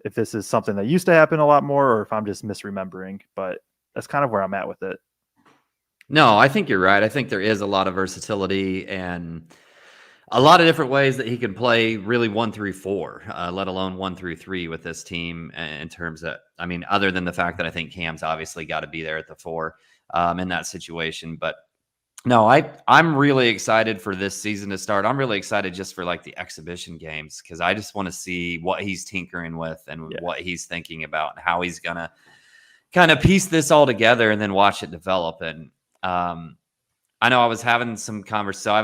if this is something that used to happen a lot more or if I'm just misremembering, but that's kind of where I'm at with it. No, I think you're right. I think there is a lot of versatility and a lot of different ways that he can play really 1 through 4, let alone 1 through 3 with this team in terms of, I mean, other than the fact that I think Cam's obviously got to be there at the 4 in that situation. But no, I'm really excited for this season to start. I'm really excited just for like the exhibition games because I just want to see what he's tinkering with and what he's thinking about and how he's going to kind of piece this all together and then watch it develop. And I know I was having some conversation. So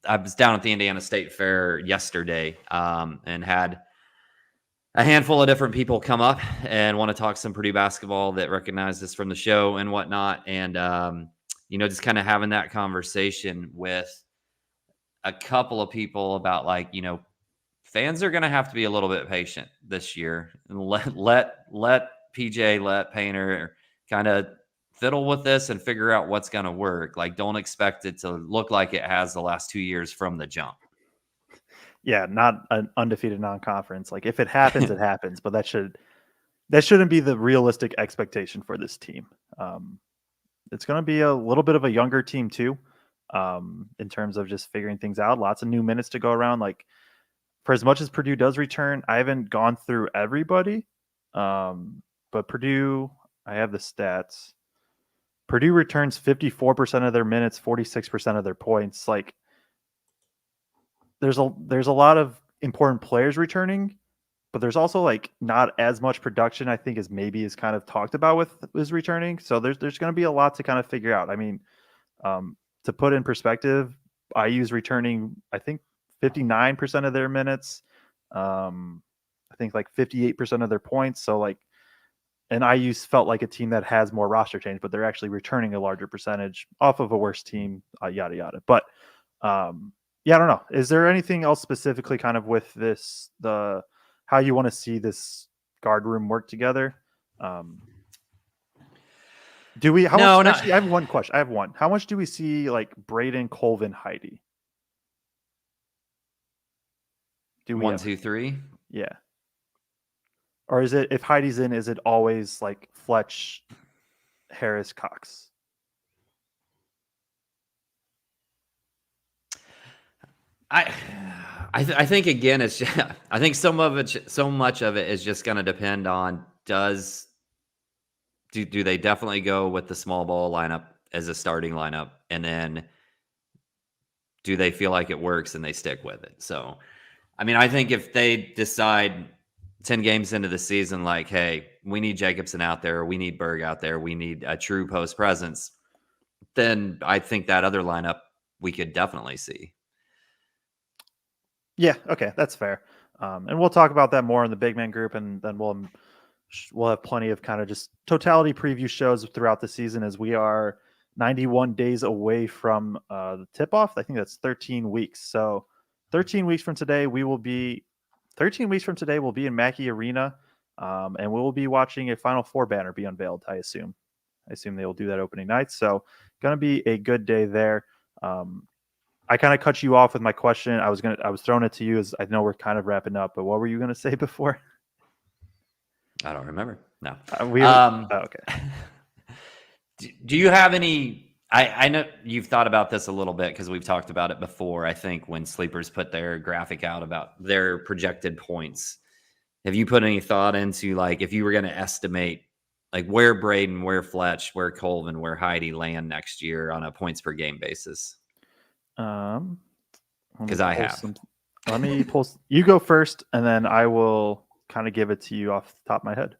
I was down at the Indiana State Fair yesterday and had a handful of different people come up and want to talk some Purdue basketball that recognized us from the show and whatnot. And just kind of having that conversation with a couple of people about like, fans are going to have to be a little bit patient this year and let PJ, let Painter kind of fiddle with this and figure out what's going to work. Like, don't expect it to look like it has the last 2 years from the jump. Yeah, not an undefeated non-conference. Like if it happens, it happens, but that shouldn't be the realistic expectation for this team. It's going to be a little bit of a younger team too, in terms of just figuring things out. Lots of new minutes to go around. Like for as much as Purdue does return, I haven't gone through everybody, but Purdue, I have the stats. Purdue returns 54% of their minutes, 46% of their points. Like there's a lot of important players returning, but there's also like not as much production I think as maybe is kind of talked about with is returning. So there's going to be a lot to kind of figure out. I mean, to put in perspective, IU's returning I think 59% of their minutes. I think like 58% of their points. So like, and IU felt like a team that has more roster change, but they're actually returning a larger percentage off of a worse team, yada yada. But yeah, I don't know. Is there anything else specifically kind of with this, how you want to see this guard room work together? Do we, actually, I have one question. I have one. How much do we see like Braden, Colvin, Heide? Do we 1, 2, 3? Yeah. Or is it, if Heidi's in, is it always like Fletch, Harris, Cox? I think again, it's just, I think so much of it is just going to depend on do they definitely go with the small ball lineup as a starting lineup, and then do they feel like it works and they stick with it? So, I mean, I think if they decide 10 games into the season, like, hey, we need Jacobson out there, we need Berg out there, we need a true post presence, then I think that other lineup we could definitely see. Yeah, okay, that's fair. And we'll talk about that more in the big man group, and then we'll have plenty of kind of just totality preview shows throughout the season, as we are 91 days away from the tip-off. I think that's 13 weeks. So 13 weeks from today, we'll be in Mackey Arena, and we will be watching a Final Four banner be unveiled, I assume they will do that opening night. So going to be a good day there. I kind of cut you off with my question. I was throwing it to you, as I know we're kind of wrapping up, but what were you going to say before? I don't remember. No. Okay. Do you have any? I know you've thought about this a little bit because we've talked about it before. I think when Sleepers put their graphic out about their projected points, have you put any thought into like if you were going to estimate like where Braden, where Fletch, where Colvin, where Heide land next year on a points per game basis? Because I have. Let me pull. You go first, and then I will kind of give it to you off the top of my head.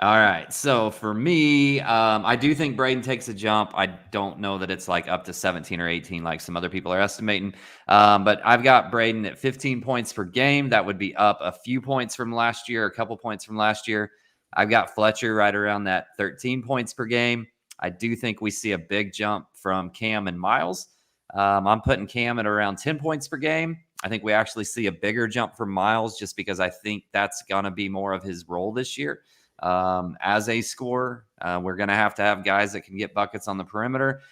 All right. So for me, I do think Braden takes a jump. I don't know that it's like up to 17 or 18 like some other people are estimating. But I've got Braden at 15 points per game. That would be up a few points from last year, a couple points from last year. I've got Fletcher right around that 13 points per game. I do think we see a big jump from Cam and Miles. I'm putting Cam at around 10 points per game. I think we actually see a bigger jump from Miles just because I think that's going to be more of his role this year. As a scorer, we're going to have guys that can get buckets on the perimeter.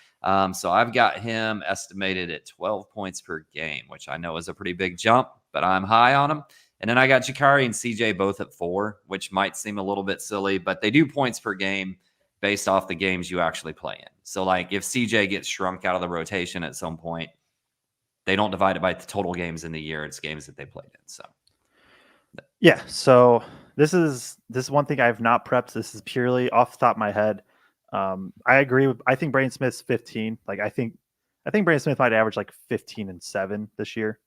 So I've got him estimated at 12 points per game, which I know is a pretty big jump, but I'm high on him. And then I got Jakari and CJ both at 4, which might seem a little bit silly, but they do points per game based off the games you actually play in. So like if CJ gets shrunk out of the rotation at some point, they don't divide it by the total games in the year. It's games that they played in. So yeah. So this is one thing I have not prepped. This is purely off the top of my head. I agree I think Braden Smith's 15. Like I think Braden Smith might average like 15 and 7 this year,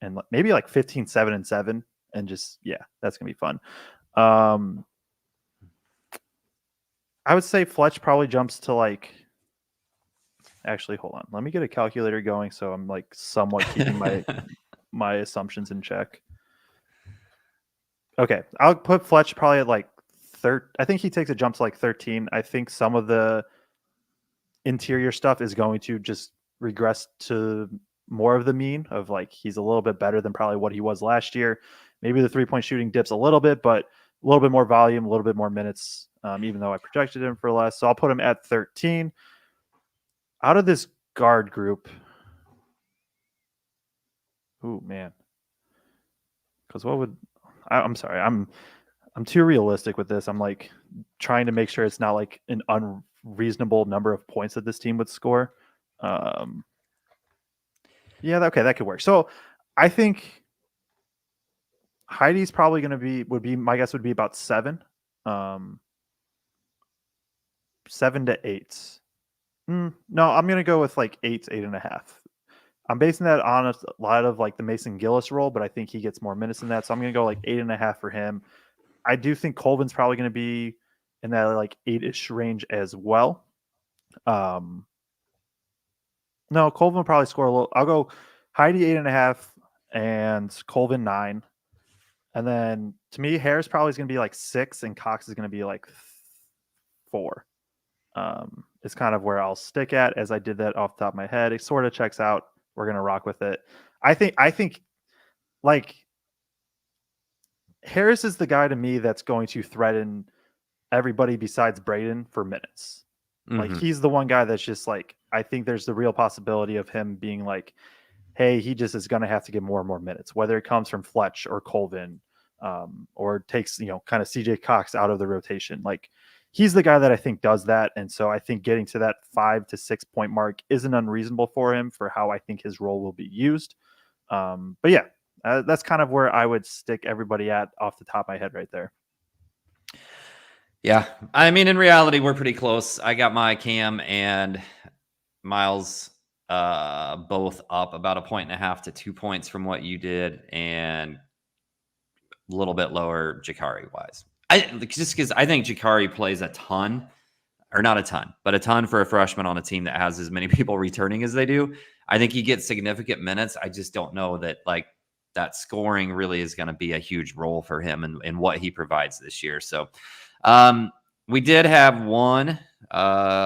and maybe like 15, 7 and 7, and just, yeah, that's gonna be fun. I would say Fletch probably jumps to like, actually, hold on. Let me get a calculator going so I'm like somewhat keeping my assumptions in check. Okay, I'll put Fletch probably at like I think he takes a jump to like 13. I think some of the interior stuff is going to just regress to more of the mean of like he's a little bit better than probably what he was last year. Maybe the 3-point shooting dips a little bit, but a little bit more volume, a little bit more minutes, even though I projected him for less. So I'll put him at 13. Out of this guard group, oh man, because I'm sorry, I'm too realistic with this. I'm like trying to make sure it's not like an unreasonable number of points that this team would score. Yeah, okay, that could work. So I think Heidi's probably going to be my guess would be about 7. 7 to 8. No, I'm going to go with like 8.5. I'm basing that on a lot of like the Mason Gillis role, but I think he gets more minutes than that. So I'm going to go like 8.5 for him. I do think Colvin's probably going to be in that like 8-ish range as well. No, Colvin will probably score a little. I'll go Heide 8.5 and Colvin 9. And then to me, Harris probably is going to be like 6 and Cox is going to be like 4. Is kind of where I'll stick at as I did that off the top of my head. It sort of checks out. We're going to rock with it. I think like Harris is the guy to me that's going to threaten everybody besides Braden for minutes. Like he's the one guy that's just like, I think there's the real possibility of him being like, hey, he just is going to have to get more and more minutes, whether it comes from Fletch or Colvin, or takes, kind of CJ Cox out of the rotation. Like he's the guy that I think does that. And so I think getting to that 5 to 6 point mark isn't unreasonable for him for how I think his role will be used. But yeah, that's kind of where I would stick everybody at off the top of my head right there. Yeah. I mean, in reality, we're pretty close. I got my Cam and Miles both up about 1.5 to 2 points from what you did, and a little bit lower Jakari wise. Just because I think Jakari plays a ton, or not a ton, but a ton for a freshman on a team that has as many people returning as they do. I think he gets significant minutes. I just don't know that like that scoring really is going to be a huge role for him and what he provides this year. So we did have one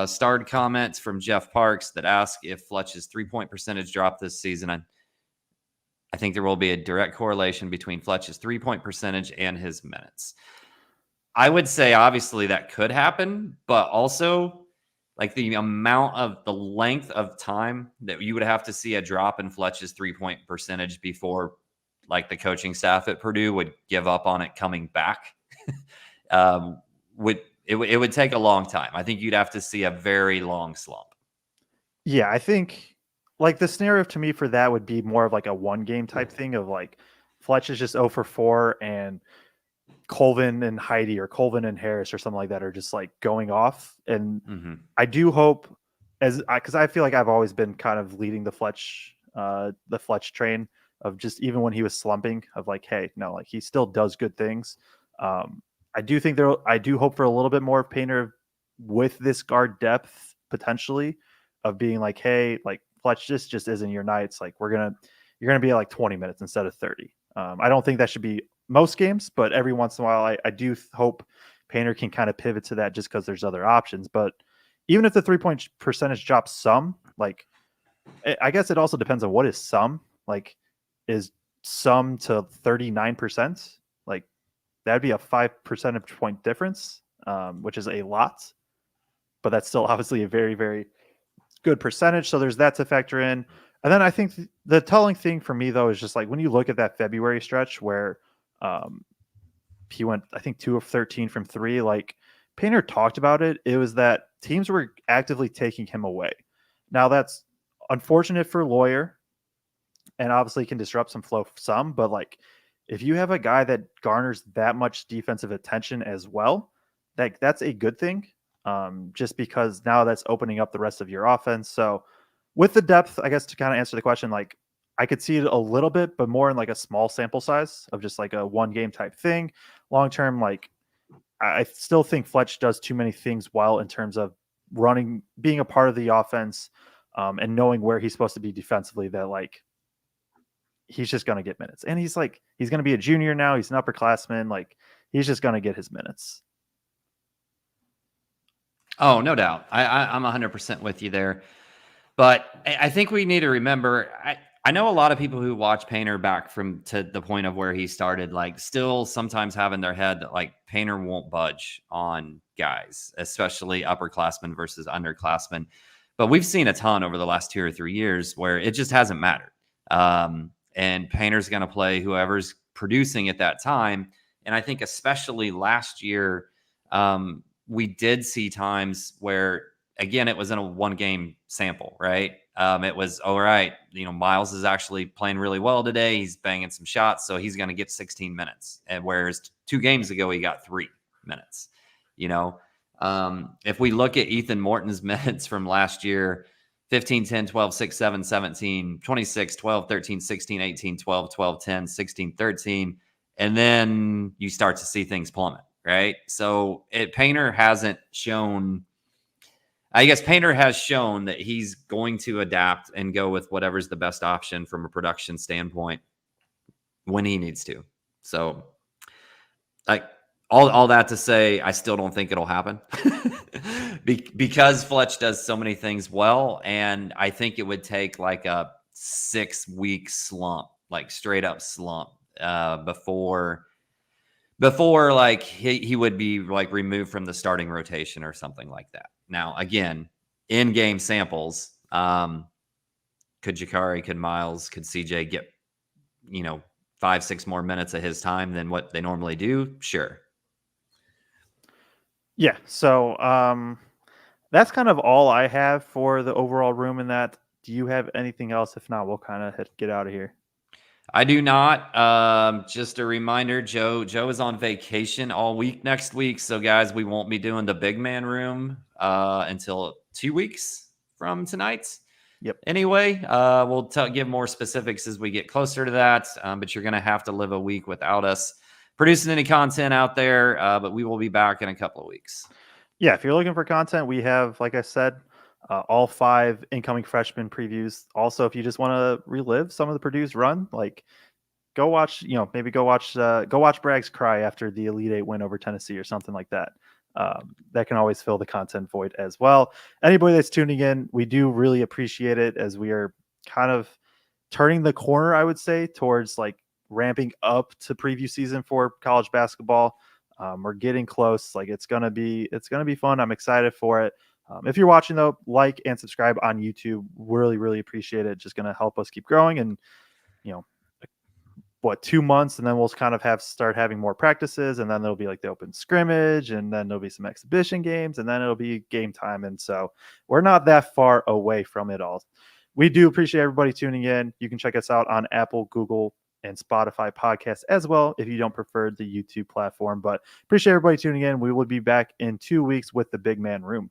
starred comment from Jeff Parks that asked if Fletch's 3-point percentage dropped this season. I think there will be a direct correlation between Fletch's 3-point percentage and his minutes. I would say obviously that could happen, but also like the length of time that you would have to see a drop in Fletch's 3-point percentage before like the coaching staff at Purdue would give up on it coming back. It would take a long time. I think you'd have to see a very long slump. Yeah, I think like the scenario to me for that would be more of like a 1 game type thing of like Fletch is just 0 for 4 and Colvin and Heide or Colvin and Harris or something like that are just like going off. And I do hope because I feel like I've always been kind of leading the Fletch train of just even when he was slumping of like, hey, no, like he still does good things. I do think I do hope for a little bit more of Painter with this guard depth potentially of being like, hey, like Fletch just isn't your nights. Like you're gonna be at like 20 minutes instead of 30. I don't think that should be most games, but every once in a while, I do hope Painter can kind of pivot to that just because there's other options. But even if the 3-point percentage drops some, like I guess it also depends on what is some. Like is some to 39%? Like that'd be a 5 percentage point difference, which is a lot, but that's still obviously a very, very good percentage. So there's that to factor in. And then I think the telling thing for me though is just like when you look at that February stretch where he went, I think 2 of 13 from 3, like Painter talked about it. It was that teams were actively taking him away. Now that's unfortunate for Loyer and obviously can disrupt some flow some, but like if you have a guy that garners that much defensive attention as well, that's a good thing. Just because now that's opening up the rest of your offense. So with the depth, I guess to kind of answer the question, like I could see it a little bit, but more in like a small sample size of just like a 1 game type thing. Long term, like I still think Fletch does too many things well in terms of being a part of the offense, and knowing where he's supposed to be defensively, that like he's just going to get minutes. And he's going to be a junior now. He's an upperclassman. Like he's just going to get his minutes. Oh, no doubt. I'm 100% with you there. But I think we need to remember, I know a lot of people who watch Painter back from to the point of where he started, like still sometimes have in their head that like Painter won't budge on guys, especially upperclassmen versus underclassmen. But we've seen a ton over the last 2 or 3 years where it just hasn't mattered. And Painter's going to play whoever's producing at that time. And I think especially last year, we did see times where, again, it was in a 1-game sample, right? It was, all right, Miles is actually playing really well today. He's banging some shots, so he's going to get 16 minutes. And whereas 2 games ago, he got 3 minutes. If we look at Ethan Morton's minutes from last year, 15, 10, 12, 6, 7, 17, 26, 12, 13, 16, 18, 12, 12, 10, 16, 13. And then you start to see things plummet, right? So Painter hasn't shown... I guess Painter has shown that he's going to adapt and go with whatever's the best option from a production standpoint when he needs to. So, like all that to say, I still don't think it'll happen because Fletch does so many things well, and I think it would take like a 6-week slump, like straight up slump, before like he would be like removed from the starting rotation or something like that. Now, again, in-game samples, could Jakari, could Miles, could CJ get, 5-6 more minutes of his time than what they normally do? Sure. Yeah. So that's kind of all I have for the overall room in that. Do you have anything else? If not, we'll kind of get out of here. I do not. Just a reminder, Joe is on vacation all week next week. So, guys, we won't be doing the big man room until 2 weeks from tonight. Yep. Anyway, we'll give more specifics as we get closer to that. But you're going to have to live a week without us producing any content out there. But we will be back in a couple of weeks. Yeah, if you're looking for content, we have, like I said, all 5 incoming freshman previews. Also, if you just want to relive some of the Purdue's run, like go watch Bragg's cry after the Elite 8 win over Tennessee or something like that. That can always fill the content void as well. Anybody that's tuning in, we do really appreciate it, as we are kind of turning the corner, I would say, towards like ramping up to preview season for college basketball. We're getting close. Like it's gonna be fun. I'm excited for it. If you're watching though, like and subscribe on YouTube. Really, really appreciate it. Just gonna help us keep growing. And 2 months, and then we'll kind of start having more practices, and then there'll be like the open scrimmage, and then there'll be some exhibition games, and then it'll be game time. And so we're not that far away from it all. We do appreciate everybody tuning in. You can check us out on Apple, Google, and Spotify podcasts as well if you don't prefer the YouTube platform. But appreciate everybody tuning in. We will be back in 2 weeks with the Big Man Room.